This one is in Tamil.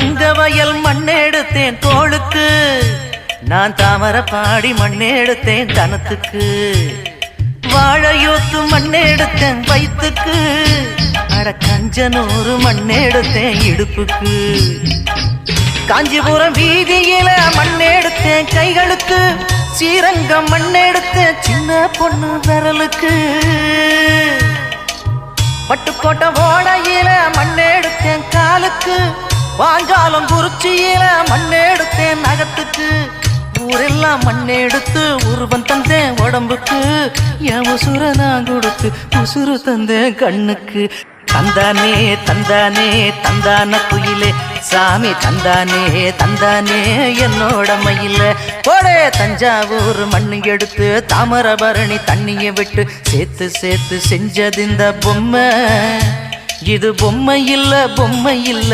தங்க வயல் மண்ணெடுத்தேன் தோளுக்கு, நான் தாமரை பாடி மண்ணெடுத்தேன் தனத்துக்கு. வாழையோத்து மண்ணெடுத்தேன் வயிற்றுக்கு, அட கஞ்சனூறு மண்ணெடுத்தேன் இடுப்புக்கு. காஞ்சிபுரம் வீதியில மண்ணெடுத்தேன் கைகளுக்கு, ஸ்ரீரங்கம் மண்ணெடுத்தேன் சின்ன பொண்ணு விரலுக்கு. பட்டுக்கோட்டை ஓடையில மண்ணெடுத்தேன் காலுக்கு, வாஞ்சாலம் குறிச்சியில மண்ணெடுத்தேன் நகத்துக்கு. ஊரெல்லாம் மண்ணெடுத்து உருவம் தந்தேன் உடம்புக்கு, என் உசுர நான் கொடுத்து உசுறு தந்தேன் கண்ணுக்கு. தந்தானே தந்தானே தந்தான குயிலே சாமி, தந்தானே தந்தானே என்னோட மயில. போடே தஞ்சாவூர் மண்ணு எடுத்து தாமிரபரணி தண்ணியை விட்டு சேர்த்து சேர்த்து செஞ்சது இந்த பொம்மை. இது பொம்மை இல்ல பொம்மை இல்ல